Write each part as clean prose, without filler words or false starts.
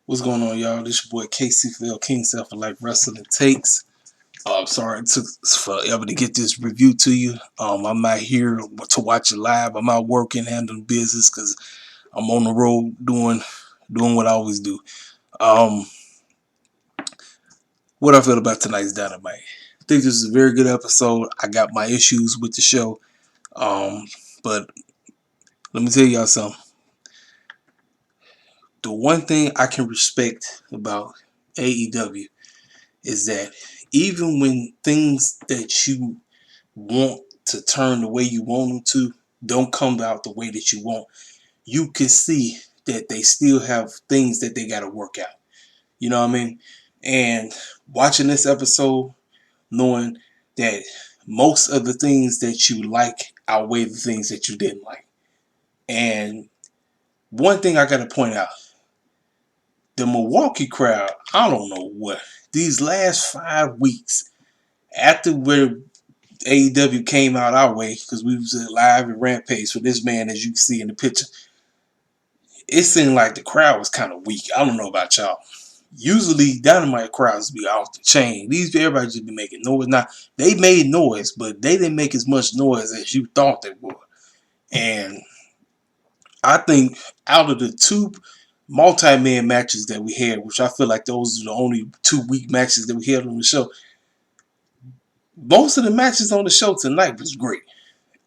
What's going on, y'all? This your boy KCFL King Self Like Wrestling Takes. I'm sorry it took forever to get this review to you. I'm not here to watch it live. I'm out working, handling business because I'm on the road doing what I always do. Um, what I feel about tonight's Dynamite. I think this is a very good episode. I got my issues with the show. But let me tell y'all something. The one thing I can respect about AEW is that even when things that you want to turn the way you want them to don't come out the way that you want, you can see that they still have things that they got to work out. You know what I mean? And watching this episode, knowing that most of the things that you like outweigh the things that you didn't like. And one thing I got to point out, the Milwaukee crowd, I don't know what, these last 5 weeks, after where AEW came out our way, because we was live at Rampage for this man, as you can see in the picture, it seemed like the crowd was kind of weak. I don't know about y'all. Usually Dynamite crowds be off the chain. These everybody just be making noise. Now, they made noise, but they didn't make as much noise as you thought they would. And I think out of the two multi-man matches that we had, which I feel like those are the only 2 weak matches that we had on the show, most of the matches on the show tonight was great.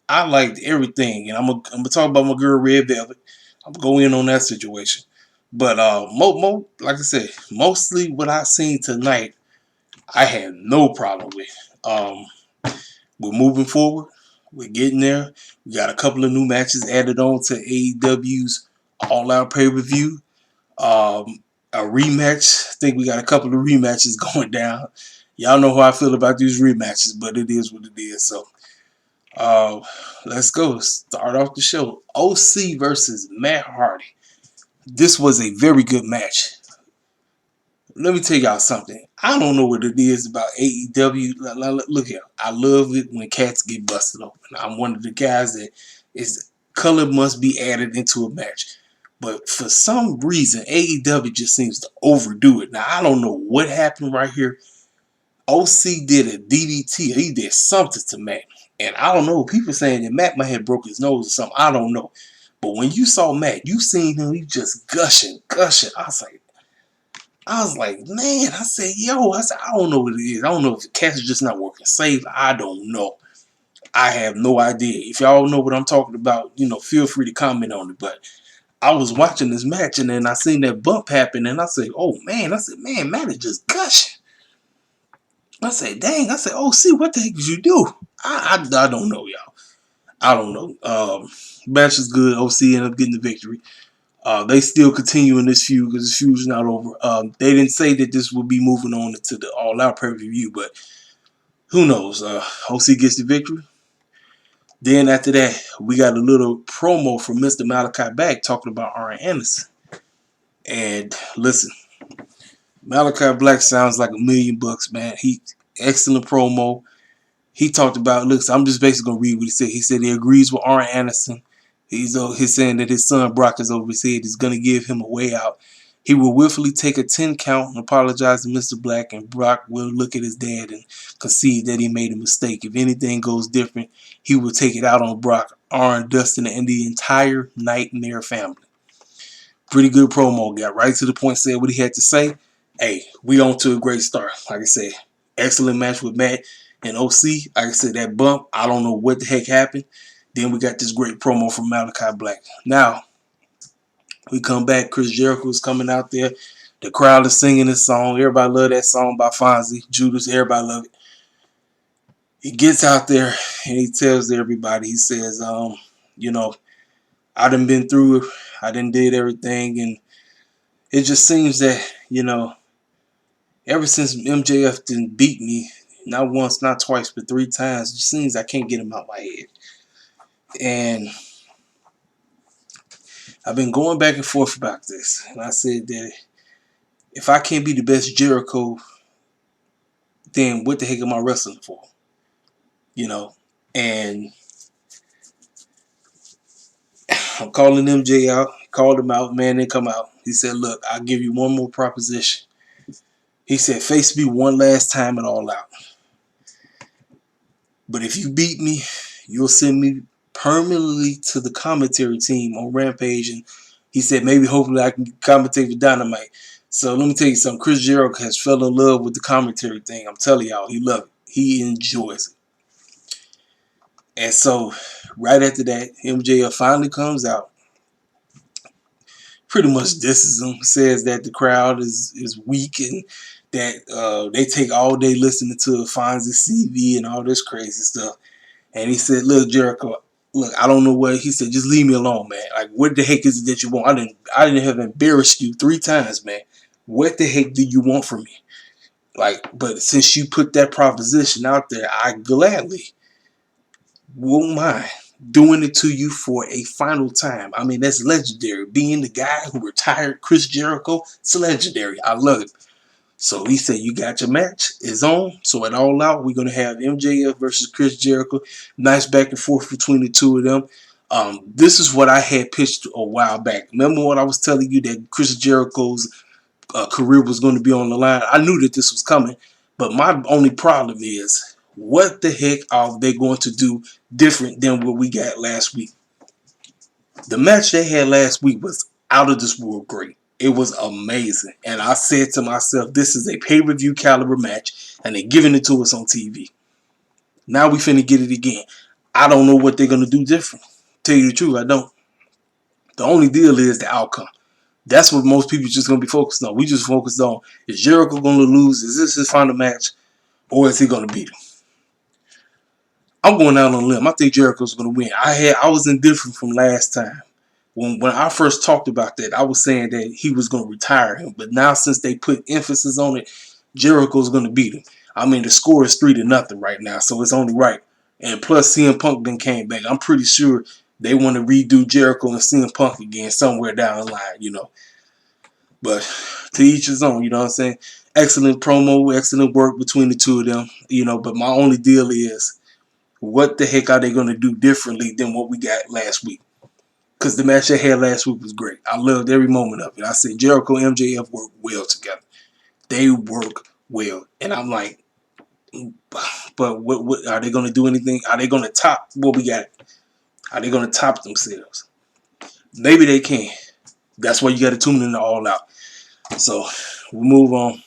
I liked everything, and I'm gonna talk about my girl Red Velvet. I'm gonna go in on that situation, but like I said, mostly what I seen tonight, I had no problem with. Um, we're moving forward. We're getting there. We got a couple of new matches added on to AEW's All Out pay-per-view. A rematch. I think we got a couple of rematches going down. Y'all know how I feel about these rematches, but it is what it is. So let's go. Start off the show. OC versus Matt Hardy. This was a very good match. Let me tell y'all something. I don't know what it is about AEW. Look here. I love it when cats get busted open. I'm one of the guys that is color must be added into a match. But for some reason, AEW just seems to overdo it. Now, I don't know what happened right here. OC did a DDT. He did something to Matt. And I don't know. People saying that Matt might have broke his nose or something. I don't know. But when you saw Matt, you seen him, he just gushing. I was like, man, I said, I don't know what it is. I don't know if the cats are just not working safe. I don't know. I have no idea. If y'all know what I'm talking about, feel free to comment on it. But I was watching this match and then I seen that bump happen and I said, oh man, Matt is just gushing. I said, dang, oh, see, what the heck did you do? I don't know, y'all. I don't know. Match is good. OC ended up getting the victory. They still continuing this feud because this feud's not over. They didn't say that this will be moving on to the All Out pay-per-view, but who knows? OC gets the victory. Then after that, we got a little promo from Mr. Malachi Black talking about Arn Anderson. And listen, Malachi Black sounds like $1,000,000, man. He excellent promo. He talked about, look, so I'm just basically going to read what he said. He said he agrees with Arn Anderson. He's saying that his son Brock is over his head. He's going to give him a way out. He will willfully take a 10 count and apologize to Mr. Black, and Brock will look at his dad and concede that he made a mistake. If anything goes different, he will take it out on Brock, Arn, Dustin, and the entire Nightmare family. Pretty good promo. Got right to the point, said what he had to say. Hey, we on to a great start. Like I said, excellent match with Matt and OC. Like I said, that bump, I don't know what the heck happened. Then we got this great promo from Malachi Black. Now, we come back. Chris Jericho is coming out there. The crowd is singing this song. Everybody love that song by Fonzie. Judas, everybody love it. He gets out there and he tells everybody, he says, I done been through it. I done did everything. And it just seems that, ever since MJF didn't beat me, not once, not twice, but 3 times, it just seems I can't get him out my head. And I've been going back and forth about this. And I said that if I can't be the best Jericho, then what the heck am I wrestling for? And I'm calling MJ out. called him out, man, they come out. He said, look, I'll give you one more proposition. He said, face me one last time and all out. But if you beat me, you'll send me permanently to the commentary team on Rampage. And he said, maybe hopefully I can commentate with Dynamite. So let me tell you something. Chris Jericho has fell in love with the commentary thing. I'm telling y'all, he loves it. He enjoys it. And so right after that, MJF finally comes out. Pretty much disses him, says that the crowd is weak and that they take all day listening to Fonzie CV and all this crazy stuff. And he said, look, Jericho, look, I don't know what. He said, just leave me alone, man. Like, what the heck is it that you want? I didn't have embarrassed you 3 times, man. What the heck do you want from me? Like, but since you put that proposition out there, I gladly won't mind doing it to you for a final time. I mean, that's legendary. Being the guy who retired Chris Jericho, it's legendary. I love it. So he said, you got your match. It's on. So at All Out, we're going to have MJF versus Chris Jericho. Nice back and forth between the two of them. This is what I had pitched a while back. Remember what I was telling you, that Chris Jericho's career was going to be on the line? I knew that this was coming. But my only problem is, what the heck are they going to do different than what we got last week? The match they had last week was out of this world great. It was amazing. And I said to myself, this is a pay-per-view caliber match, and they're giving it to us on TV. Now we finna get it again. I don't know what they're going to do different. Tell you the truth, I don't. The only deal is the outcome. That's what most people just going to be focused on. We just focused on, is Jericho going to lose? Is this his final match? Or is he going to beat him? I'm going out on a limb. I think Jericho's going to win. I was indifferent from last time. When I first talked about that, I was saying that he was going to retire him. But now since they put emphasis on it, Jericho's going to beat him. I mean, the score is 3-0 right now, so it's only right. And plus, CM Punk then came back. I'm pretty sure they want to redo Jericho and CM Punk again somewhere down the line, you know. But to each his own, you know what I'm saying? Excellent promo, excellent work between the two of them, you know. But my only deal is, what the heck are they going to do differently than what we got last week? Because the match they had last week was great. I loved every moment of it. I said Jericho and MJF work well together. They work well. And I'm like, but what are they going to do anything? Are they going to top what we got? Are they going to top themselves? Maybe they can. That's why you got to tune in to All Out. So we'll move on.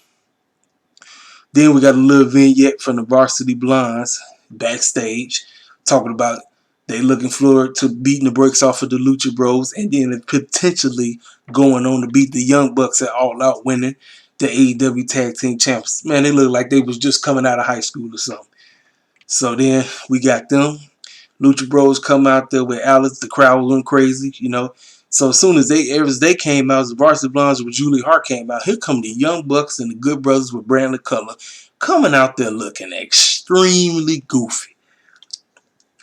Then we got a little vignette from the Varsity Blondes backstage talking about they looking forward to beating the brakes off of the Lucha Bros and then potentially going on to beat the Young Bucks at All Out, winning the AEW Tag Team Champions. Man, they look like they was just coming out of high school or something. So then we got them. Lucha Bros come out there with Alex. The crowd was going crazy, you know. So as soon as they came out, as the Varsity Blondes with Julie Hart came out, here come the Young Bucks and the Good Brothers with Brandon Cutler coming out there looking extremely goofy.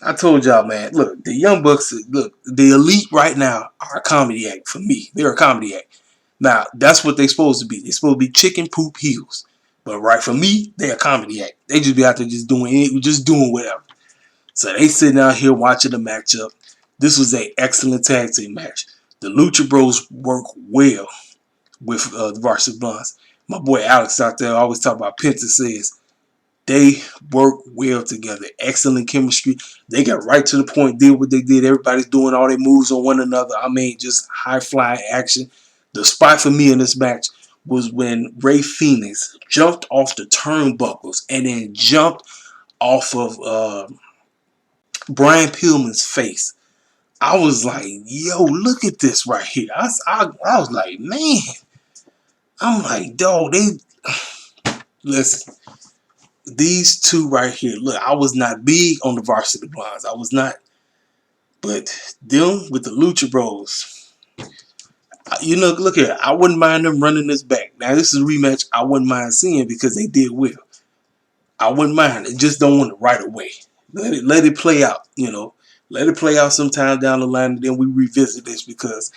I told y'all, man, look, the Young Bucks, look, the Elite right now are a comedy act for me. They're a comedy act. Now, that's what they're supposed to be. They're supposed to be chicken poop heels. But right, for me, they're a comedy act. They just be out there just doing whatever. So they sitting out here watching the matchup. This was an excellent tag team match. The Lucha Bros work well with the Varsity Blondes. My boy Alex out there always talk about Penta says, they work well together. Excellent chemistry. They got right to the point, did what they did. Everybody's doing all their moves on one another. I mean, just high-flying action. The spot for me in this match was when Rey Fenix jumped off the turnbuckles and then jumped off of Brian Pillman's face. I was like, yo, look at this right here. I was like, man. I'm like, dog, listen. These two right here, look, I was not big on the Varsity Blondes. I was not. But them with the Lucha Bros, you know, look here, I wouldn't mind them running this back. Now, this is a rematch I wouldn't mind seeing because they did well. I wouldn't mind it. Just don't want it right away. Let it play out, you know. Let it play out sometime down the line, and then we revisit this because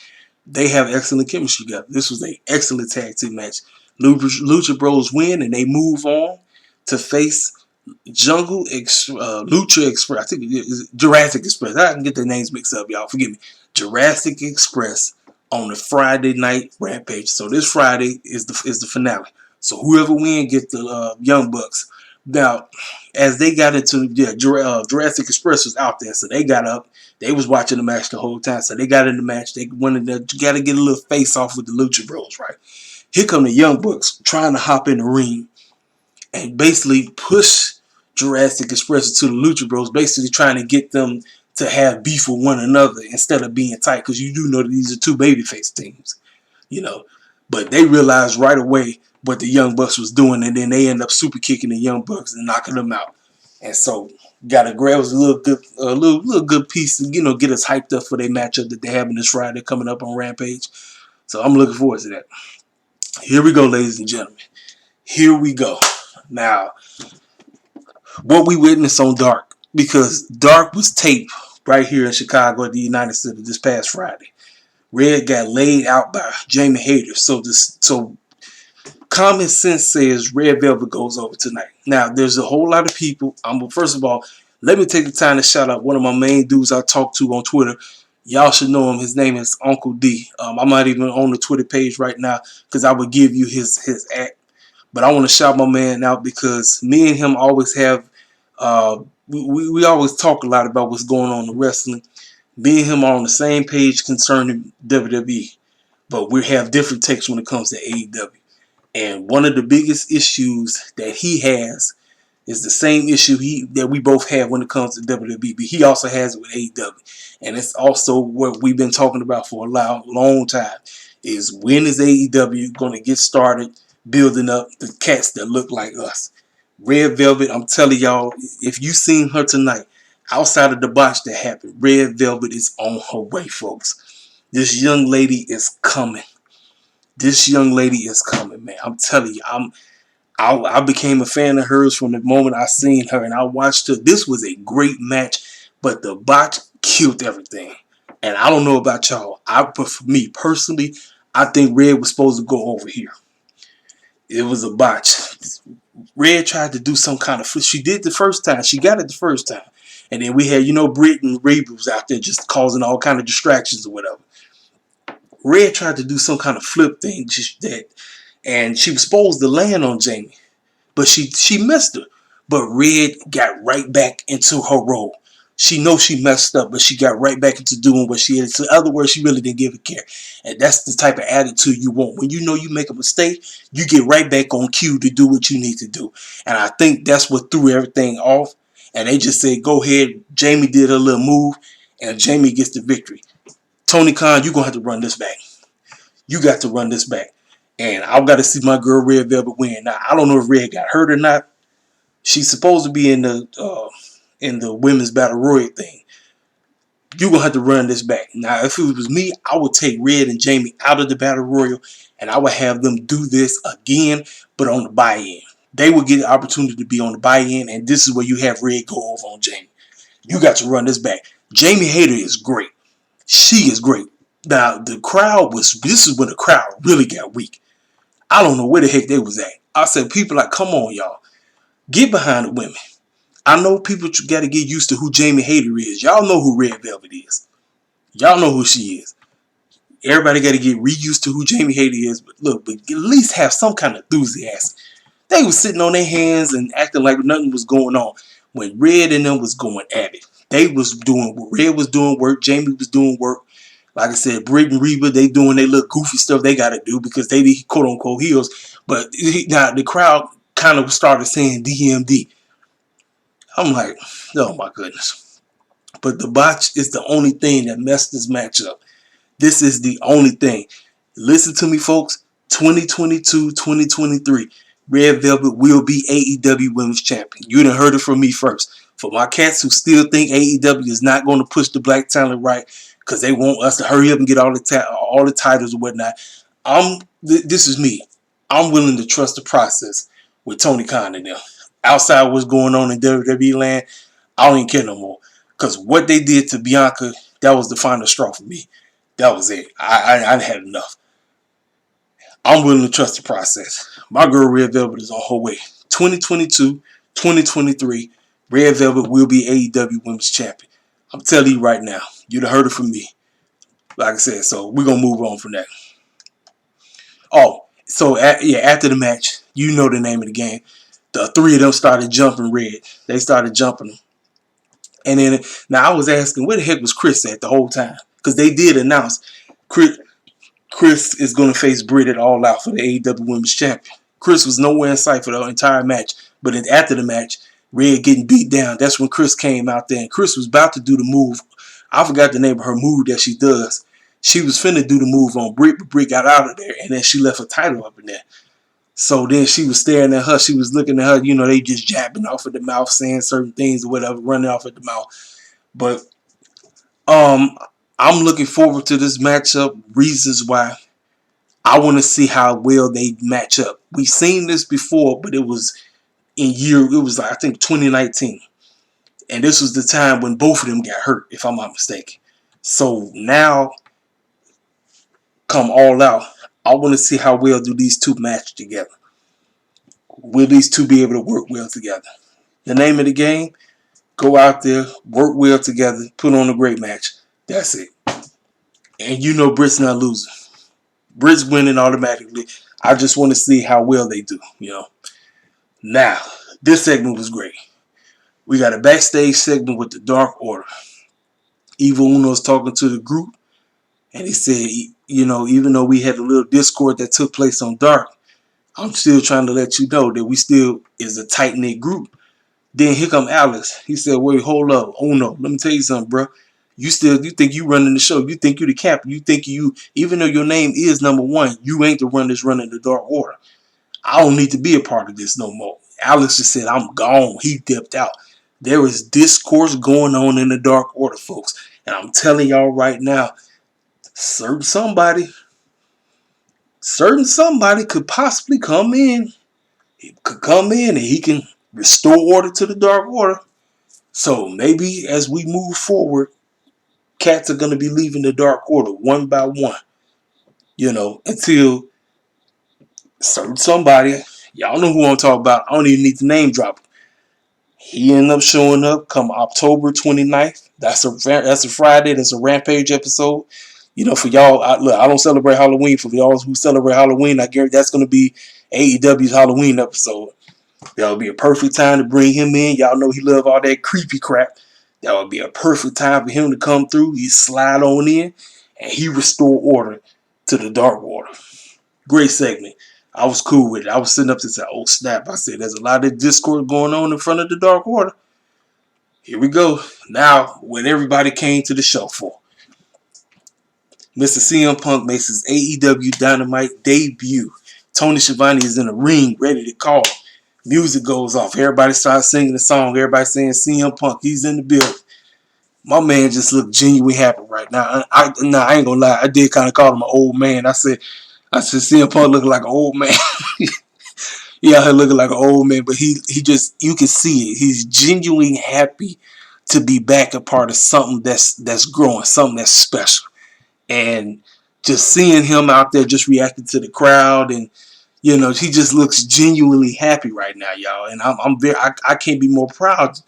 they have excellent chemistry together. This was an excellent tag team match. Lucha Bros win, and they move on to face Lucha Express. I think it is Jurassic Express. I can get their names mixed up, y'all. Forgive me. Jurassic Express on the Friday night Rampage. So this Friday is the finale. So whoever wins gets the Young Bucks. Now, as they got into Jurassic Express was out there, so they got up. They was watching the match the whole time, so they got in the match. They wanted to got to get a little face off with the Lucha Bros, right? Here come the Young Bucks trying to hop in the ring and basically push Jurassic Express to the Lucha Bros, basically trying to get them to have beef with one another instead of being tight, because you do know that these are two babyface teams, you know. But they realized right away what the Young Bucks was doing, and then they end up super kicking the Young Bucks and knocking them out. And so got a grab was a little good piece to, get us hyped up for their matchup that they have this Friday coming up on Rampage. So I'm looking forward to that. Here we go, ladies and gentlemen. Here we go. Now, what we witnessed on Dark, because Dark was taped right here in Chicago at the United Center this past Friday. Red got laid out by Jamie Hayter. So common sense says Red Velvet goes over tonight. Now, there's a whole lot of people. First of all, let me take the time to shout out one of my main dudes I talk to on Twitter. Y'all should know him. His name is Uncle D. I'm not even on the Twitter page right now because I would give you his act. But I want to shout my man out because me and him always have, we always talk a lot about what's going on in wrestling. Me and him are on the same page concerning WWE, but we have different takes when it comes to AEW. And one of the biggest issues that he has is the same issue that we both have when it comes to WWE, but he also has it with AEW. And it's also what we've been talking about for a long time, is when is AEW going to get started building up the cats that look like us? Red Velvet, I'm telling y'all, if you seen her tonight, outside of the botch that happened, Red Velvet is on her way, folks. This young lady is coming. This young lady is coming, man. I'm telling you, I became a fan of hers from the moment I seen her, and I watched her. This was a great match, but the botch killed everything. And I don't know about y'all. But for me personally, I think Red was supposed to go over here. It was a botch. Red tried to do some kind of. She did the first time. She got it the first time, and then we had Britt and Reba was out there just causing all kind of distractions or whatever. Red tried to do some kind of flip thing and she was supposed to land on Jamie, but she missed her. But Red got right back into her role. She knows she messed up, but she got right back into doing what she had. So in other words, she really didn't give a care. And that's the type of attitude you want. When you know you make a mistake, you get right back on cue to do what you need to do. And I think that's what threw everything off. And they just said, go ahead. Jamie did a little move, and Jamie gets the victory. Tony Khan, you're going to have to run this back. You got to run this back. And I've got to see my girl Red Velvet win. Now, I don't know if Red got hurt or not. She's supposed to be in the women's battle royal thing. You're going to have to run this back. Now, if it was me, I would take Red and Jamie out of the battle royal, and I would have them do this again, but on the buy-in. They would get the opportunity to be on the buy-in, and this is where you have Red go over on Jamie. You got to run this back. Jamie Hayter is great. She is great. Now, this is when the crowd really got weak. I don't know where the heck they was at. I said, people like, come on, y'all. Get behind the women. I know people got to get used to who Jamie Hayter is. Y'all know who Red Velvet is. Y'all know who she is. Everybody got to get reused to who Jamie Hayter is. But look, at least have some kind of enthusiasm. They was sitting on their hands and acting like nothing was going on when Red and them was going at it. They was doing, Red was doing work. Jamie was doing work. Like I said, Britt and Reba, they doing their little goofy stuff they got to do because they be quote-unquote heels. But now the crowd kind of started saying DMD. I'm like, oh my goodness. But the botch is the only thing that messed this match up. This is the only thing. Listen to me, folks. 2022, 2023. Red Velvet will be AEW Women's Champion. You done heard it from me first. For my cats who still think AEW is not going to push the black talent right because they want us to hurry up and get all the titles and whatnot, this is me. I'm willing to trust the process with Tony Khan and them. Outside what's going on in WWE land, I don't even care no more. Because what they did to Bianca, that was the final straw for me. That was it. I had enough. I'm willing to trust the process. My girl Red Velvet is on her way. 2022, 2023, Red Velvet will be AEW Women's Champion. I'm telling you right now. You'd have heard it from me. Like I said, so we're going to move on from that. Oh, so after the match, you know the name of the game. The three of them started jumping Red. They started jumping him. And then, now I was asking, where the heck was Chris at the whole time? Because they did announce Chris is going to face Britt at All Out for the AEW Women's Champion. Chris was nowhere in sight for the entire match. But after the match, Red getting beat down, that's when Chris came out there. And Chris was about to do the move. I forgot the name of her move that she does. She was finna do the move on Britt, but Britt got out of there. And then she left her title up in there. So then she was staring at her. She was looking at her. You know, they just jabbing off at the mouth, saying certain things or whatever, running off at the mouth. But I'm looking forward to this matchup. Reasons why. I want to see how well they match up. We've seen this before, but it was I think 2019. And this was the time when both of them got hurt, if I'm not mistaken. So now, come All Out, I want to see how well do these two match together. Will these two be able to work well together? The name of the game, go out there, work well together, put on a great match. That's it. And you know Britt's not losing. Britt's winning automatically. I just want to see how well they do, you know. Now, this segment was great. We got a backstage segment with the Dark Order. Evil Uno's talking to the group, and he said, you know, even though we had a little discord that took place on Dark, I'm still trying to let you know that we still is a tight-knit group. Then here come Alex. He said, wait, hold up. Oh, no. Let me tell you something, bro. You think you running the show. You think you the captain. You think even though your name is number one, you ain't the one that's running the Dark Order. I don't need to be a part of this no more. Alex just said, I'm gone. He dipped out. There is discourse going on in the Dark Order, folks. And I'm telling y'all right now, certain somebody could possibly come in. He could come in and he can restore order to the Dark Order. So maybe as we move forward, cats are going to be leaving the Dark Order one by one. You know, until certain somebody, y'all know who I'm talking about. I don't even need to name drop him. He ended up showing up come October 29th. That's a Friday. That's a Rampage episode. You know, for y'all, I don't celebrate Halloween. For y'all who celebrate Halloween, I guarantee that's going to be AEW's Halloween episode. That would be a perfect time to bring him in. Y'all know he love all that creepy crap. That would be a perfect time for him to come through. He slide on in, and he restore order to the Dark Order. Great segment. I was cool with it. I was sitting up to say, oh snap. I said, there's a lot of discord going on in front of the Dark Order. Here we go. Now, what everybody came to the show for. Mr. CM Punk makes his AEW Dynamite debut. Tony Schiavone is in the ring, ready to call. Music goes off. Everybody starts singing the song. Everybody saying CM Punk. He's in the building. My man just looked genuinely happy right now. I ain't gonna lie. I did kind of call him an old man. I said CM Punk looking like an old man. He out here looking like an old man, but he just, you can see it. He's genuinely happy to be back a part of something that's growing, something that's special. And just seeing him out there just reacting to the crowd, and you know, he just looks genuinely happy right now, y'all. And I can't be more proud.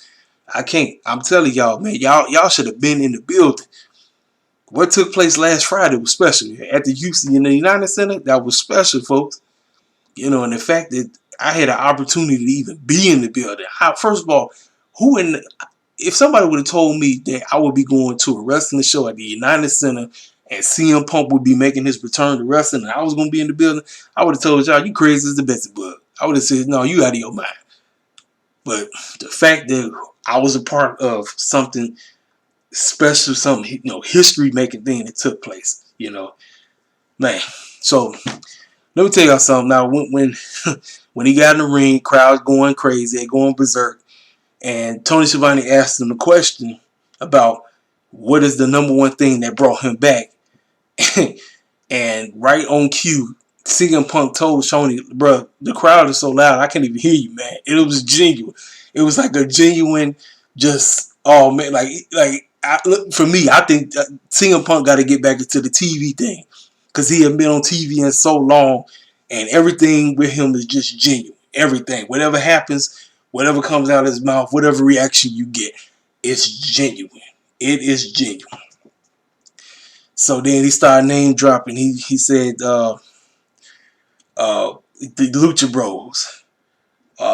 I can't. I'm telling y'all, man, y'all should have been in the building. What took place last Friday was special. At the Houston in the United Center, that was special, folks. You know, and the fact that I had an opportunity to even be in the building. First of all, if somebody would have told me that I would be going to a wrestling show at the United Center and CM Punk would be making his return to wrestling and I was going to be in the building, I would have told y'all, you crazy as the Betsy Bug. I would have said, no, you out of your mind. But the fact that I was a part of something special, something, you know, history-making thing that took place, you know, man. So let me tell y'all something. Now, when he got in the ring, crowds going crazy, they going berserk, and Tony Schiavone asked him the question about what is the number one thing that brought him back, and right on cue, CM Punk told Tony, "Bro, the crowd is so loud, I can't even hear you, man." It was genuine. It was like a genuine, just oh man, look, for me, I think CM Punk got to get back into the TV thing. Because he had been on TV in so long, and everything with him is just genuine. Everything. Whatever happens, whatever comes out of his mouth, whatever reaction you get, it's genuine. It is genuine. So then he started name dropping. He said the Lucha Bros.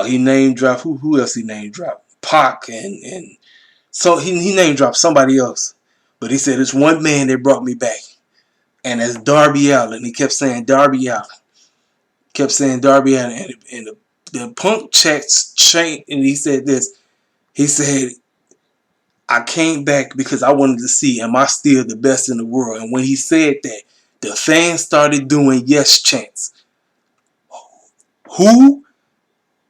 He name dropped who else he name dropped? Pac and so he name dropped somebody else. But he said it's one man that brought me back. And that's Darby Allin. He kept saying Darby Allin. Kept saying Darby Allin. And the Punk checks changed, and he said this. He said, I came back because I wanted to see, am I still the best in the world? And when he said that, the fans started doing yes chants. Who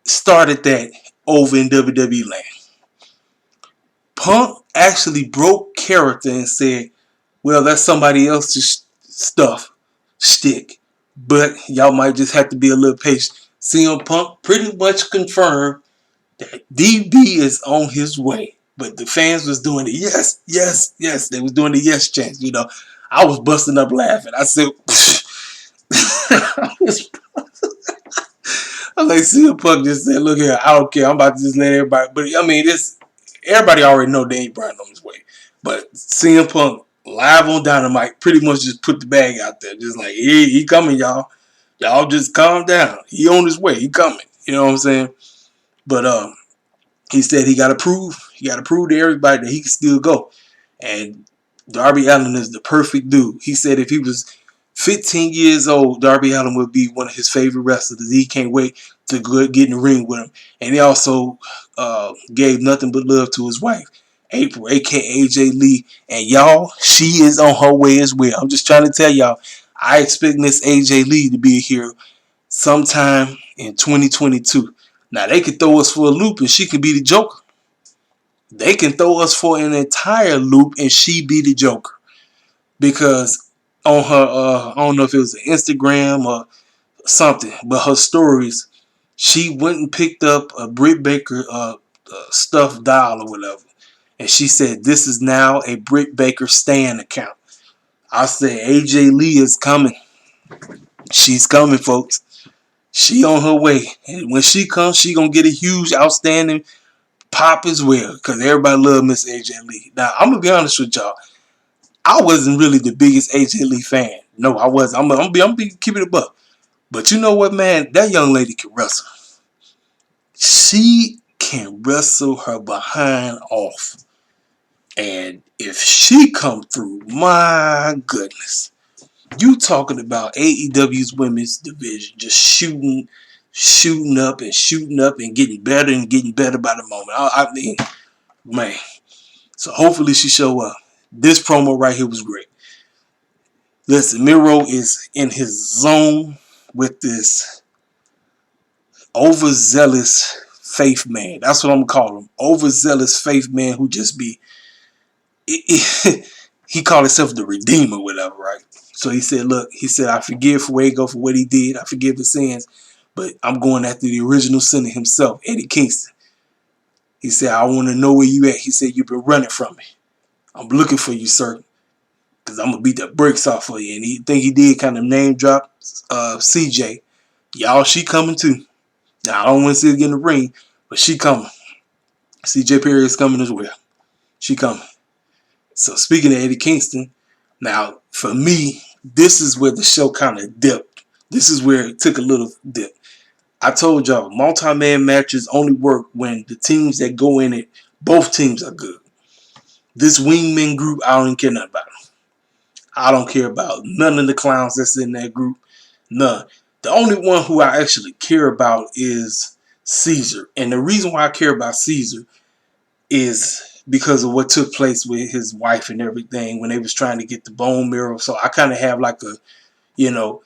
started that over in WWE land? Punk actually broke character and said, well, that's somebody else's stuff, shtick. But y'all might just have to be a little patient. CM Punk pretty much confirmed that DB is on his way. But the fans was doing the yes, yes, yes. They was doing the yes chants, you know. I was busting up laughing. I said, I was like, CM Punk just said, look here, I don't care. I'm about to just let everybody. But I mean, everybody already know they ain't Brian on his way. But CM Punk live on Dynamite pretty much just put the bag out there. Just like, he coming, y'all. Y'all just calm down. He on his way. He coming. You know what I'm saying? But he said he got to prove to everybody that he can still go. And Darby Allin is the perfect dude. He said if he was 15 years old, Darby Allin would be one of his favorite wrestlers. He can't wait to get in the ring with him. And he also gave nothing but love to his wife, April, a.k.a. AJ Lee. And y'all, she is on her way as well. I'm just trying to tell y'all, I expect Miss AJ Lee to be here sometime in 2022. Now, they could throw us for a loop and she could be the Joker. They can throw us for an entire loop and she be the Joker. Because on her, I don't know if it was Instagram or something, but her stories, she went and picked up a Britt Baker stuffed doll or whatever. And she said, this is now a Britt Baker Stan account. I said, AJ Lee is coming. She's coming, folks. She on her way. And when she comes, she gonna get a huge, outstanding pop as well. Because everybody love Miss AJ Lee. Now, I'm gonna be honest with y'all. I wasn't really the biggest AJ Lee fan. No, I wasn't. I'm gonna be keeping it a buck. But you know what, man? That young lady can wrestle. She can wrestle her behind off. And if she come through, my goodness. You talking about AEW's women's division just shooting up and getting better by the moment. I mean, man. So hopefully she show up. This promo right here was great. Listen, Miro is in his zone with this overzealous faith man. That's what I'm gonna call him. Overzealous faith man who just be he called himself the Redeemer, whatever, right? So he said, look, I forgive Fuego for what he did. I forgive his sins. But I'm going after the original sinner himself, Eddie Kingston. He said, I want to know where you at. He said, you've been running from me. I'm looking for you, sir. Because I'm going to beat the brakes off for you. And he think he did kind of name drop CJ. Y'all, she coming too. Now, I don't want to see her get in the ring, but she coming. CJ Perry is coming as well. She coming. So speaking of Eddie Kingston, now, for me, this is where the show kind of dipped. This is where it took a little dip. I told y'all, multi-man matches only work when the teams that go in it, both teams are good. This wingman group, I don't care nothing about them. I don't care about none of the clowns that's in that group. None. The only one who I actually care about is Caesar. And the reason why I care about Caesar is because of what took place with his wife and everything when they was trying to get the bone marrow. So I kind of have like a, you know,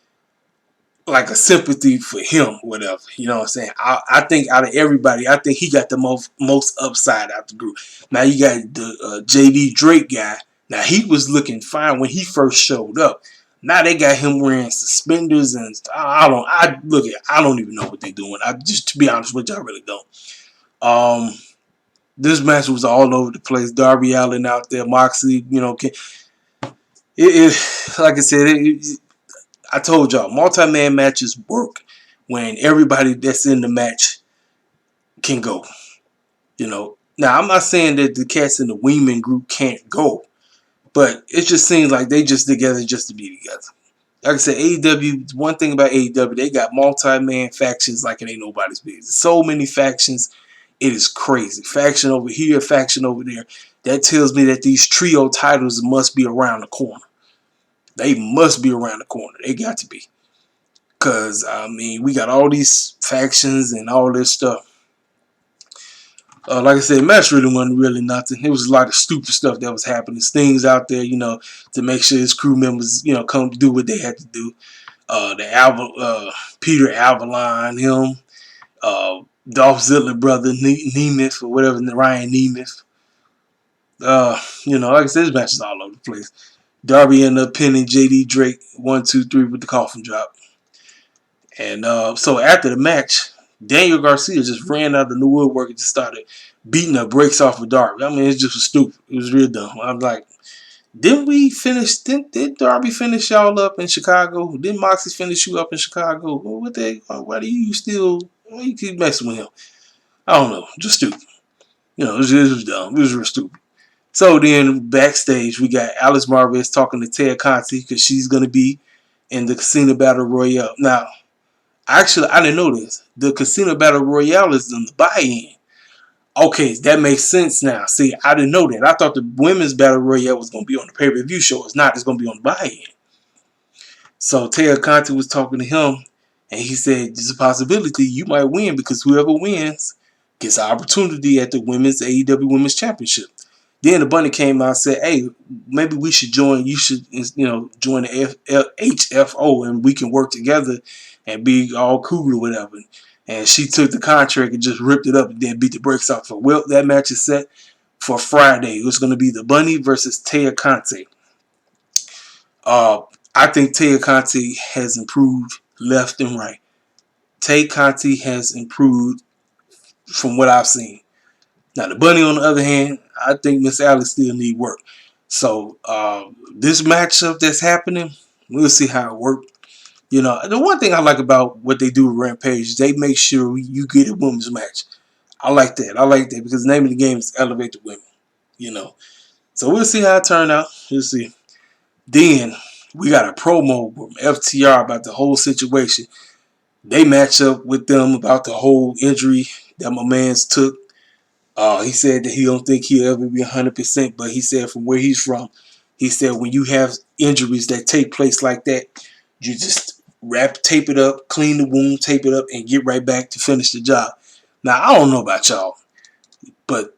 like a sympathy for him, whatever. You know what I'm saying? I think out of everybody, I think he got the most upside out the group. Now you got the JD Drake guy. Now he was looking fine when he first showed up. Now they got him wearing suspenders and I don't even know what they're doing. I just, to be honest with you, I really don't. This match was all over the place. Darby Allin out there, Moxley, you know. Like I said, I told y'all, multi-man matches work when everybody that's in the match can go. You know. Now, I'm not saying that the cats in the Wingman group can't go, But it just seems like they just together just to be together. Like I said, AEW, one thing about AEW, they got multi-man factions like it ain't nobody's business. So many factions, it is crazy. Faction over here, faction over there. That tells me that these trio titles must be around the corner. They must be around the corner. They got to be. Because, I mean, we got all these factions and all this stuff. Like I said, match really wasn't really nothing. It was a lot of stupid stuff that was happening. Things out there, to make sure his crew members, come do what they had to do. Peter Avalon, him, Dolph Ziggler brother, Nemeth, or whatever, Ryan Nemeth. Like I said, this match is all over the place. Darby ended up pinning JD Drake 1, 2, 3 with the coffin drop. And so after the match, Daniel Garcia just ran out of the woodwork and just started beating the brakes off of Darby. I mean, it just was stupid. It was real dumb. I'm like, did Darby finish y'all up in Chicago? Didn't Moxie finish you up in Chicago? What the heck? Why you keep messing with him? I don't know. Just stupid. It was dumb. It was real stupid. So then backstage, we got Alice Marvez talking to Ted Conti because she's going to be in the Casino Battle Royale. Now, actually, I didn't know this. The Casino Battle Royale is in the buy-in. Okay, that makes sense now. See, I didn't know that. I thought the Women's Battle Royale was going to be on the pay-per-view show. It's not. It's going to be on the buy-in. So Ted Conti was talking to him, and he said, there's a possibility you might win because whoever wins gets an opportunity at the Women's AEW Women's Championship. Then the bunny came out and said, hey, maybe we should join. You should, join the HFO and we can work together and be all cool or whatever. And she took the contract and just ripped it up and then beat the brakes off her. Well, that match is set for Friday. It was going to be the Bunny versus Ted Conti. I think Ted Conti has improved left and right. Ted Conti has improved from what I've seen. Now, the Bunny, on the other hand, I think Miss Alice still need work. So, this matchup that's happening, we'll see how it works. The one thing I like about what they do with Rampage is they make sure you get a women's match. I like that because the name of the game is Elevate the Women. So we'll see how it turns out. We'll see. Then we got a promo from FTR about the whole situation. They match up with them about the whole injury that my man's took. He said that he don't think he'll ever be 100%, but he said from where he's from, he said when you have injuries that take place like that, you just tape it up, clean the wound, tape it up, and get right back to finish the job. Now, I don't know about y'all, but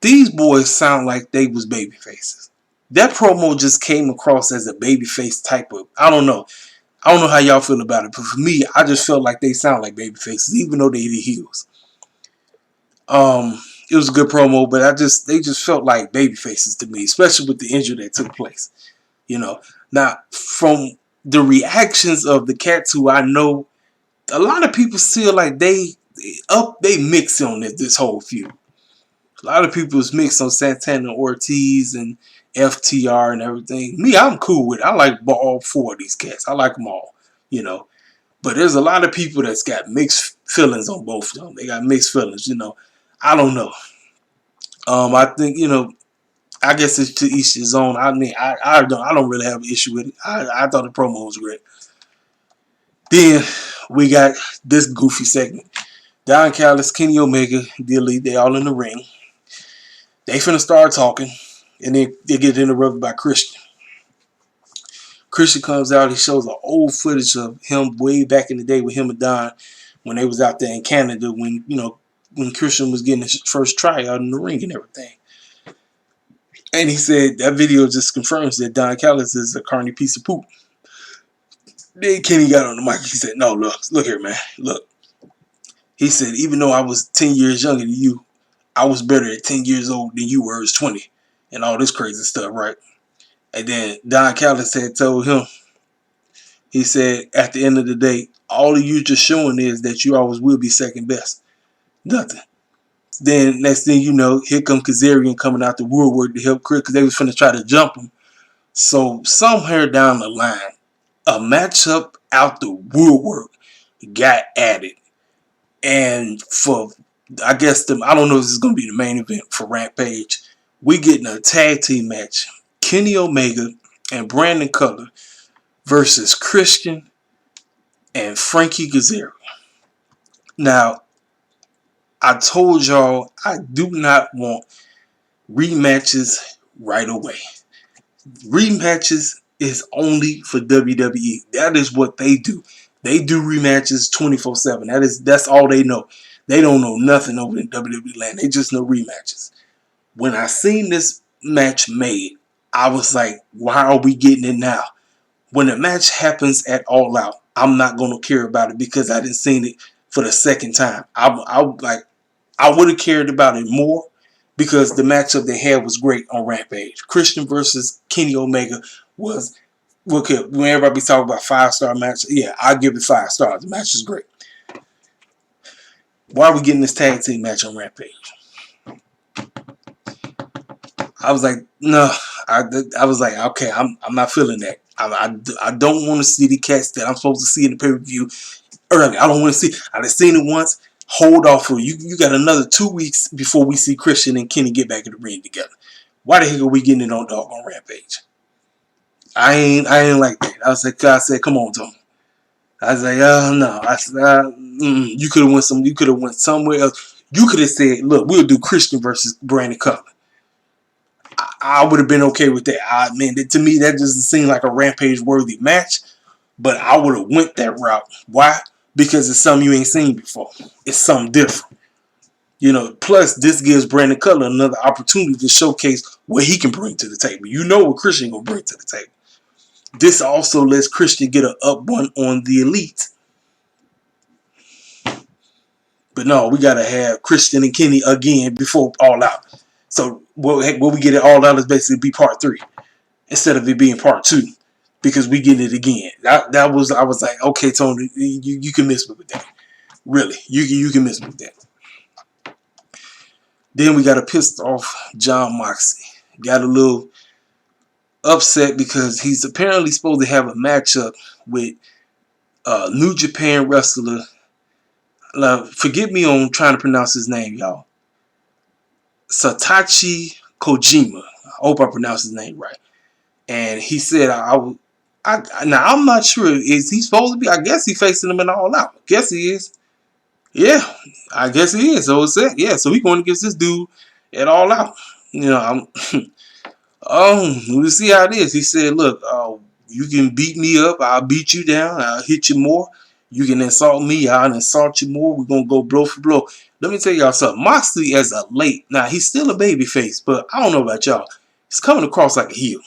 these boys sound like they was baby faces. That promo just came across as a babyface type of, I don't know. I don't know how y'all feel about it, but for me, I just felt like they sound like baby faces, even though they the heels. It was a good promo, but they just felt like baby faces to me, especially with the injury that took place. Now from the reactions of the cats who I know, a lot of people feel like they mix on this whole feud. A lot of people is mixed on Santana Ortiz and FTR and everything. Me, I'm cool with it. I like all four of these cats. I like them all, But there's a lot of people that's got mixed feelings on both of them. They got mixed feelings, I don't know. I think, I guess it's to each his own. I mean, I don't really have an issue with it. I thought the promo was great. Then we got this goofy segment. Don Callis, Kenny Omega, the Elite, they all in the ring. They finna start talking, and then they get interrupted by Christian. Christian comes out. He shows an old footage of him way back in the day with him and Don when they was out there in Canada when Christian was getting his first tryout in the ring and everything. And he said that video just confirms that Don Callis is a carny piece of poop. Then Kenny got on the mic. He said, no, look here, man. Look. He said, even though I was 10 years younger than you, I was better at 10 years old than you were as 20. And all this crazy stuff, right? And then Don Callis had told him, he said, at the end of the day, all of you just showing is that you always will be second best. Nothing. Then next thing you know, here come Kazarian coming out the woodwork to help Chris because they was finna try to jump him. So somewhere down the line, a matchup out the woodwork got added. And for, I guess, I don't know if this is going to be the main event for Rampage. We getting a tag team match. Kenny Omega and Brandon Cutler versus Christian and Frankie Guerrero. Now, I told y'all I do not want rematches right away. Rematches is only for WWE. That is what they do. They do rematches 24/7. That's all they know. They don't know nothing over in WWE land. They just know rematches. When I seen this match made, I was like, why are we getting it now? When the match happens at All Out, I'm not gonna care about it because I didn't seen it for the second time. I would have cared about it more because the matchup they had was great on Rampage. Christian versus Kenny Omega was, okay, when everybody be talking about 5-star match, yeah, I'll give it 5 stars. The match is great. Why are we getting this tag team match on Rampage? I was like, no. I was like, okay, I'm not feeling that. I don't want to see the cats that I'm supposed to see in the pay-per-view early. I don't want to see. I've seen it once. Hold off for you. You got another 2 weeks before we see Christian and Kenny get back in the ring together. Why the heck are we getting it on Rampage? I ain't like that. I said, come on, Tony. I was like, no. I said, you could have went some. You could have went somewhere else. You could have said, look, we'll do Christian versus Brandon Cutler. I would have been okay with that. To me, that doesn't seem like a Rampage-worthy match. But I would have went that route. Why? Because it's something you ain't seen before. It's something different. Plus this gives Brandon Cutler another opportunity to showcase what he can bring to the table. You know what Christian gonna bring to the table. This also lets Christian get an up one on the Elite. But no, we gotta have Christian and Kenny again before All Out. So what we get at All Out is basically be part 3 instead of it being part 2. Because we get it again. I was like, okay, Tony, you can miss me with that. Really, you can miss me with that. Then we got a pissed off John Moxley. Got a little upset because he's apparently supposed to have a matchup with New Japan wrestler. Forgive me on trying to pronounce his name, y'all. Satoshi Kojima. I hope I pronounced his name right. And he said, now I'm not sure. Is he supposed to be? I guess he's facing him in All Out. I guess he is. Yeah, I guess he is. So it's it. Yeah, so he's going against this dude at All Out. We'll see how it is. He said, look, you can beat me up. I'll beat you down. I'll hit you more. You can insult me. I'll insult you more. We're going to go blow for blow. Let me tell y'all something. Moxley as a late, now he's still a baby face, but I don't know about y'all. He's coming across like a heel.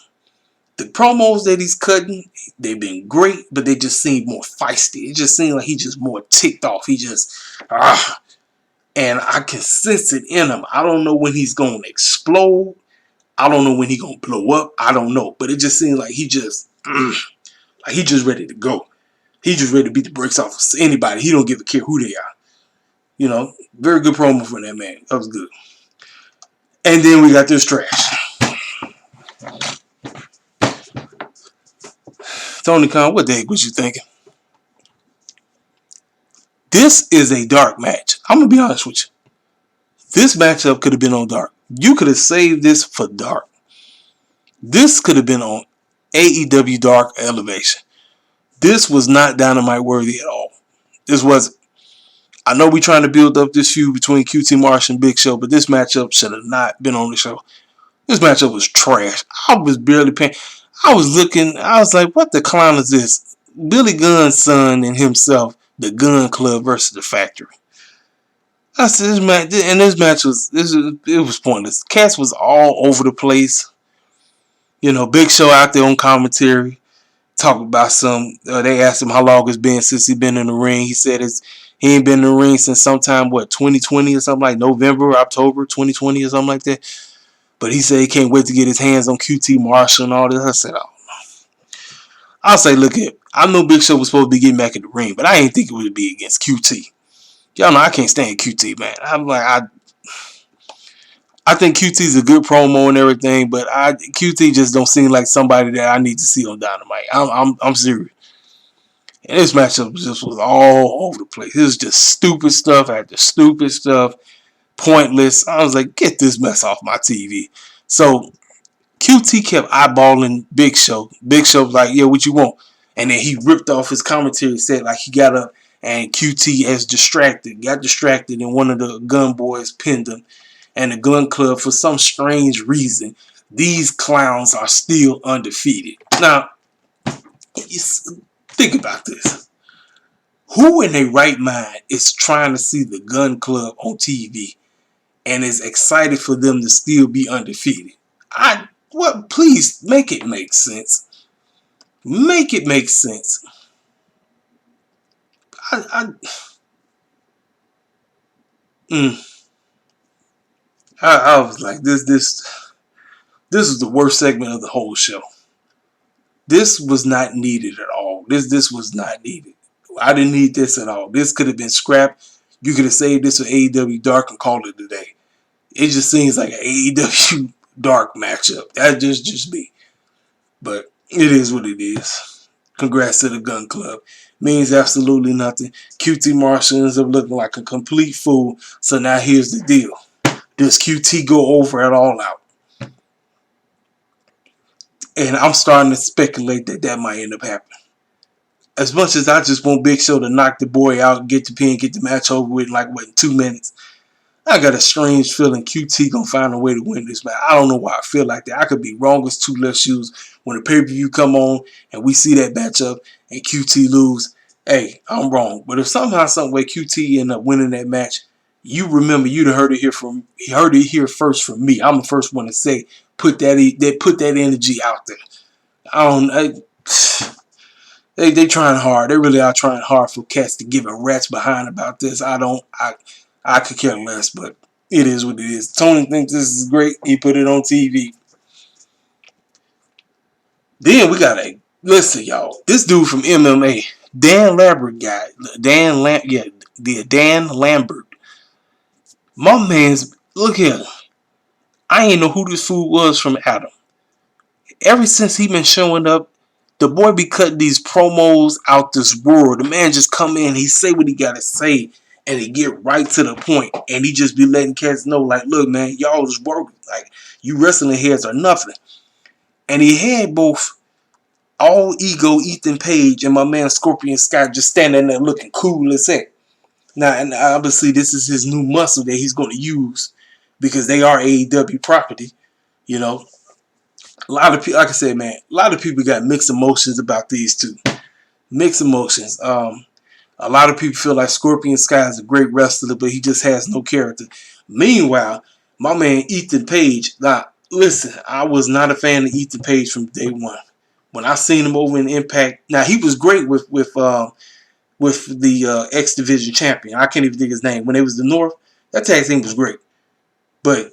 The promos that he's cutting, they've been great, but they just seem more feisty. It just seems like he's just more ticked off. He just, and I can sense it in him. I don't know when he's going to explode. I don't know when he's going to blow up. I don't know. But it just seems like he just ready to go. He just ready to beat the brakes off of anybody. He don't give a care who they are. Very good promo from that man. That was good. And then we got this trash. Tony Khan, what the heck was you thinking? This is a dark match. I'm going to be honest with you. This matchup could have been on dark. You could have saved this for dark. This could have been on AEW Dark Elevation. This was not Dynamite worthy at all. This was. I know we're trying to build up this feud between QT Marshall and Big Show, but this matchup should have not been on the show. This matchup was trash. I was barely paying. I was looking. I was like, what the clown is this? Billy Gunn's son and himself, the Gun Club versus the Factory. I said, this match was pointless. Cass was all over the place. Big Show out there on commentary, talking about they asked him how long it's been since he been in the ring. He said he ain't been in the ring since sometime, 2020 or something, like November, October 2020 or something like that. But he said he can't wait to get his hands on QT Marshall and all this. I said, oh. I'll say, look, I know Big Show was supposed to be getting back in the ring, but I didn't think it would be against QT. Y'all know I can't stand QT, man. I'm like, I think QT's a good promo and everything, but QT just don't seem like somebody that I need to see on Dynamite. I'm serious. And this matchup just was all over the place. It was just stupid stuff after stupid stuff, pointless. I was like, get this mess off my TV. So QT kept eyeballing Big Show. Big Show was like, yeah, what you want? And then he ripped off his commentary set like he got up and QT got distracted, and one of the gun boys pinned him. And the gun club, for some strange reason, these clowns are still undefeated. Now, think about this. Who in their right mind is trying to see the gun club on TV and is excited for them to still be undefeated? Please make it make sense. Make it make sense. I was like, this is the worst segment of the whole show. This was not needed at all. This was not needed. I didn't need this at all. This could have been scrapped. You could have saved this with AEW Dark and called it a day. It just seems like an AEW Dark matchup. That's just me. But it is what it is. Congrats to the Gun Club. Means absolutely nothing. QT Marshall ends up looking like a complete fool. So now here's the deal. Does QT go over at All Out? And I'm starting to speculate that might end up happening. As much as I just want Big Show to knock the boy out, get the pin, get the match over with in 2 minutes, I got a strange feeling QT gonna find a way to win this match. I don't know why I feel like that. I could be wrong as two left shoes. When the pay-per-view come on and we see that matchup and QT lose, hey, I'm wrong. But if somehow, some way QT end up winning that match, you remember you'd have heard it here first from me. I'm the first one to say put that energy out there. They trying hard. They really are trying hard for cats to give a rat's behind about this. I could care less, but it is what it is. Tony thinks this is great. He put it on TV. Then we got listen, y'all. This dude from MMA, Dan Lambert guy, Dan Lambert. My man's, look here. I ain't know who this fool was from Adam. Ever since he been showing up, the boy be cutting these promos out this world. The man just come in, he say what he gotta say, and he get right to the point. And he just be letting cats know, like, look, man, y'all just working. Like, you wrestling heads are nothing. And he had both all ego Ethan Page and my man Scorpion Sky just standing there looking cool as heck. Now, and obviously this is his new muscle that he's going to use because they are AEW property, you know. A lot of people, like I said, man, a lot of people got mixed emotions about these two. Mixed emotions. A lot of people feel like Scorpion Sky is a great wrestler, but he just has no character. Meanwhile, my man Ethan Page, now, listen, I was not a fan of Ethan Page from day one. When I seen him over in Impact, now he was great with the X Division champion. I can't even think his name. When it was the North, that tag team was great. But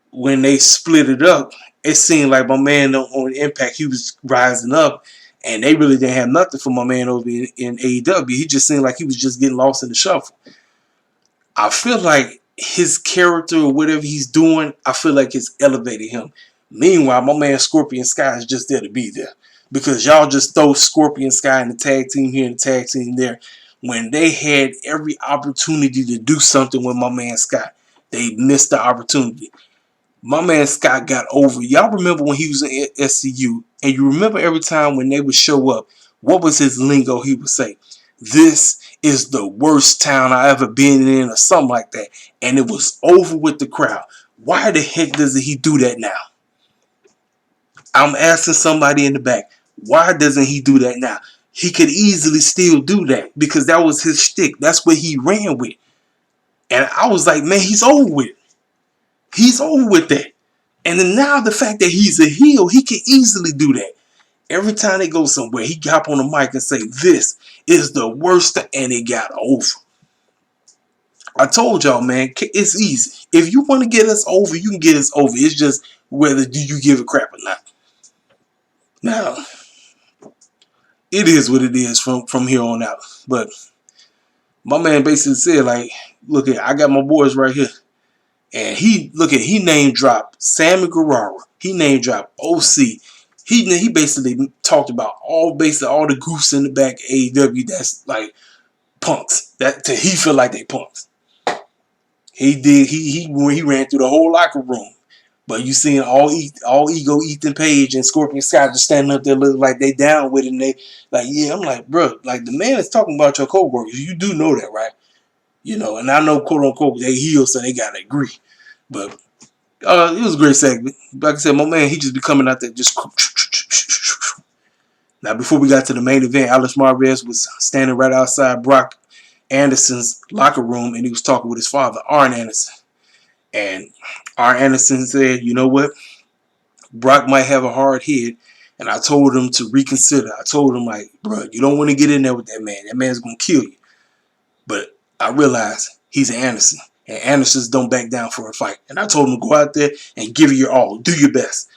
when they split it up, it seemed like my man on Impact, he was rising up, and they really didn't have nothing for my man over in AEW. He just seemed like he was just getting lost in the shuffle. I feel like his character or whatever he's doing, I feel like it's elevated him. Meanwhile, my man Scorpion Sky is just there to be there. Because y'all just throw Scorpion Sky in the tag team here and the tag team there. When they had every opportunity to do something with my man Scott, they missed the opportunity. My man Scott got over. Y'all remember when he was in SCU, and you remember every time when they would show up, what was his lingo he would say? This is the worst town I ever been in, or something like that. And it was over with the crowd. Why the heck doesn't he do that now? I'm asking somebody in the back, why doesn't he do that now? He could easily still do that because that was his shtick. That's what he ran with. And I was like, man, he's over with it. He's over with that. And then now the fact that he's a heel, he can easily do that. Every time they go somewhere, he hop on the mic and say, this is the worst, and it got over. I told y'all, man, it's easy. If you want to get us over, you can get us over. It's just whether do you give a crap or not. Now, it is what it is from here on out. But my man basically said, like, look at, I got my boys right here. And he name dropped Sammy Guerrero. He name dropped OC. He basically talked about all the goofs in the back of AEW that's like punks. He feel like they punks. He ran through the whole locker room. But you seen all ego Ethan Page and Scorpion Sky just standing up there looking like they down with it, and they like, yeah, I'm like, bro, like the man is talking about your coworkers. You do know that, right? You know, and I know quote unquote they heels, so they gotta agree. But it was a great segment. Like I said, my man, he just be coming out there just. Now, before we got to the main event, Alex Marvez was standing right outside Brock Anderson's locker room, and he was talking with his father, Arn Anderson. And Arn Anderson said, you know what? Brock might have a hard head, and I told him to reconsider. I told him, like, bro, you don't want to get in there with that man. That man's going to kill you. But I realized he's an Anderson, and Andersons don't back down for a fight. And I told him to go out there and give it your all. Do your best.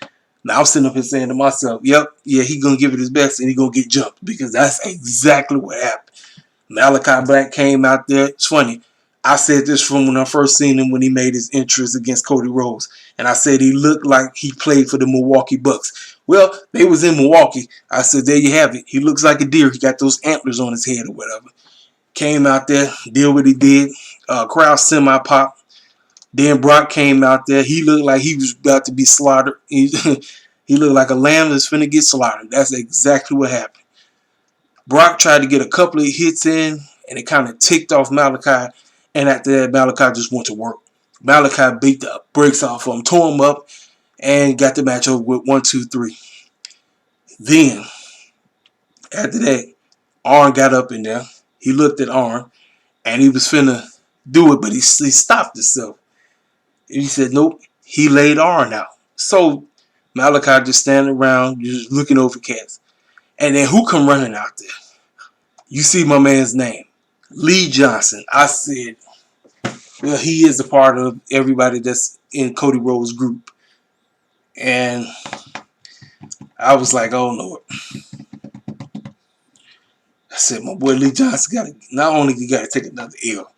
Now, I'm sitting up here saying to myself, yep, yeah, he's going to give it his best, and he's going to get jumped, because that's exactly what happened. Malachi Black came out there. It's funny. I said this from when I first seen him when he made his entrance against Cody Rhodes. And I said he looked like he played for the Milwaukee Bucks. Well, they was in Milwaukee. I said, there you have it. He looks like a deer. He got those antlers on his head or whatever. Came out there, did what he did. Crowd semi-pop. Then Brock came out there. He looked like he was about to be slaughtered. He looked like a lamb that's finna get slaughtered. That's exactly what happened. Brock tried to get a couple of hits in, and it kind of ticked off Malachi. And after that, Malachi just went to work. Malachi beat the brakes off of him, tore him up, and got the match over with 1, 2, 3. Then, after that, Arn got up in there. He looked at Arn, and he was finna do it, but he stopped himself. And he said, nope, he laid Arn out. So, Malachi just standing around, just looking over cats. And then who come running out there? You see my man's name, Lee Johnson. I said, well, he is a part of everybody that's in Cody Rhodes' group. And I was like, oh, Lord. I said, my boy Lee Johnson got to, not only he got to take another L,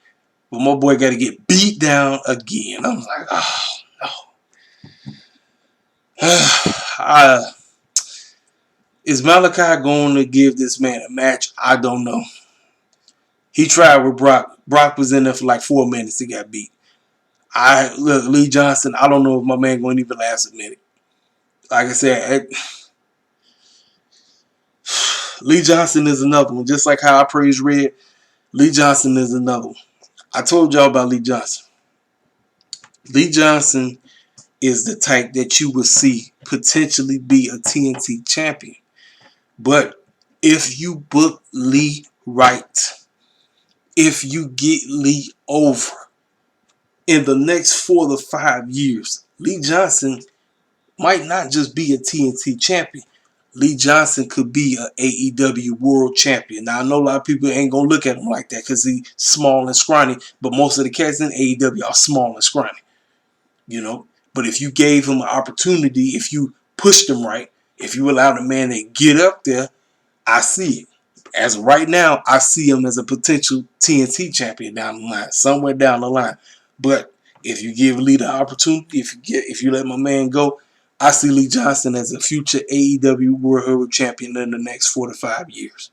but my boy got to get beat down again. I was like, oh, no. Is Malachi going to give this man a match? I don't know. He tried with Brock. Brock was in there for like 4 minutes. He got beat. Look, Lee Johnson, I don't know if my man going to even last a minute. Like I said, Lee Johnson is another one. Just like how I praise Red, Lee Johnson is another one. I told y'all about Lee Johnson. Lee Johnson is the type that you will see potentially be a TNT champion. But if you book Lee right, if you get Lee over in the next 4 to 5 years, Lee Johnson might not just be a TNT champion. Lee Johnson could be an AEW world champion. Now, I know a lot of people ain't going to look at him like that because he's small and scrawny, but most of the cats in AEW are small and scrawny, you know. But if you gave him an opportunity, if you pushed him right, if you allowed a man to get up there, I see it. As of right now, I see him as a potential TNT champion down the line, somewhere down the line. But if you give Lee the opportunity, if you let my man go, I see Lee Johnson as a future AEW World Heavyweight Champion in the next 4 to 5 years.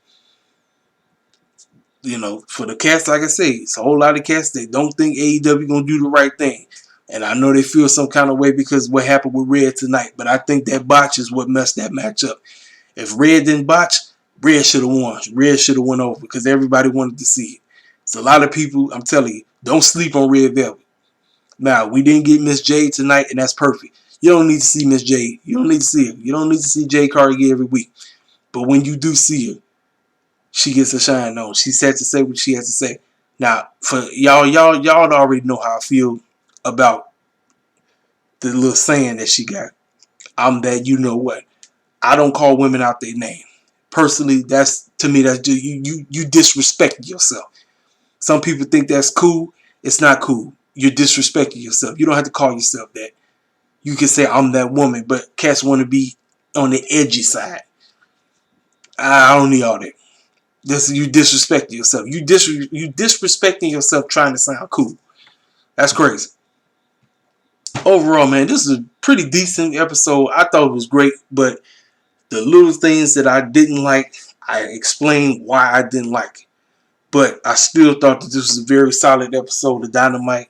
You know, for the cats, like I say, it's a whole lot of cats that don't think AEW going to do the right thing. And I know they feel some kind of way because what happened with Red tonight. But I think that botch is what messed that match up. If Red didn't botch, Red should have won. Red should have went over because everybody wanted to see it. So a lot of people, I'm telling you, don't sleep on Red Velvet. Now, we didn't get Miss Jade tonight, and that's perfect. You don't need to see Miss Jade. You don't need to see her. You don't need to see Jade Cargill every week. But when you do see her, she gets a shine on. She has to say what she has to say. Now, for y'all already know how I feel about the little saying that she got. I'm that you know what. I don't call women out their name. Personally, that's to me, that's you disrespecting yourself. Some people think that's cool. It's not cool. You're disrespecting yourself. You don't have to call yourself that. You can say I'm that woman, but cats want to be on the edgy side. I don't need all that. You disrespecting yourself. You disrespecting yourself trying to sound cool. That's crazy. Overall, man, this is a pretty decent episode. I thought it was great, but the little things that I didn't like, I explained why I didn't like it. But I still thought that this was a very solid episode of Dynamite.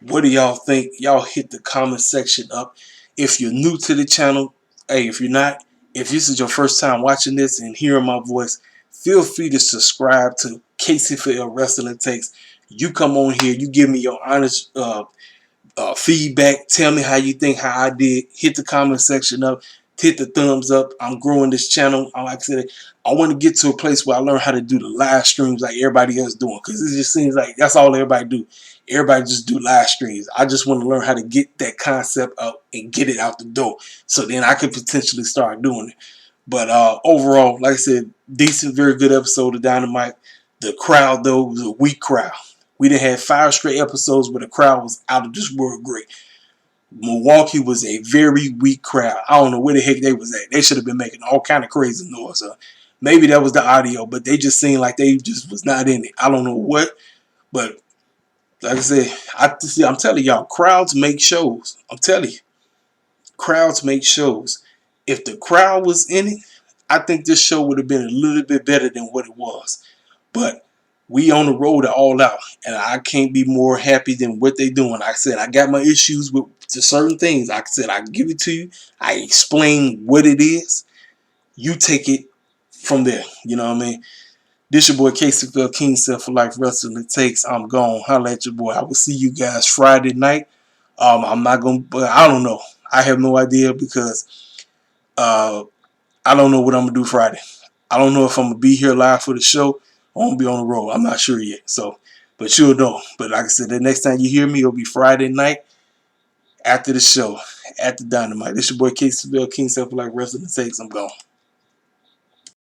What do y'all think? Y'all hit the comment section up. If you're new to the channel, hey, if you're not, if this is your first time watching this and hearing my voice, feel free to subscribe to KCFL Wrestling Takes. You come on here, you give me your honest feedback. Tell me how you think, how I did. Hit the comment section up. Hit the thumbs up. I'm growing this channel. Like I said, I want to get to a place where I learn how to do the live streams like everybody else doing, because it just seems like that's all everybody do. Everybody just do live streams. I just want to learn how to get that concept up and get it out the door, so then I could potentially start doing it. But overall, like I said, decent, very good episode of Dynamite. The crowd, though, was a weak crowd. We done had 5 straight episodes where the crowd was out of this world great. Milwaukee was a very weak crowd. I don't know where the heck they was at. They should have been making all kind of crazy noise. Maybe that was the audio, but they just seemed like they just was not in it. I don't know what, but like I said, I'm telling y'all, crowds make shows. I'm telling you, crowds make shows. If the crowd was in it, I think this show would have been a little bit better than what it was. But we on the road to All Out, and I can't be more happy than what they doing. Like I said, I got my issues with certain things. Like I said, I give it to you. I explain what it is. You take it from there. You know what I mean? This your boy KCFL King Self for Life Wrestling Takes. I'm gone. Holla at your boy. I will see you guys Friday night. I'm not gonna. I don't know. I have no idea because I don't know what I'm gonna do Friday. I don't know if I'm gonna be here live for the show or I'm gonna be on the road. I'm not sure yet. So, but you'll know. But like I said, the next time you hear me, it'll be Friday night after the show, at the Dynamite. This your boy KCBL King Self Like Wrestling Takes. I'm gone.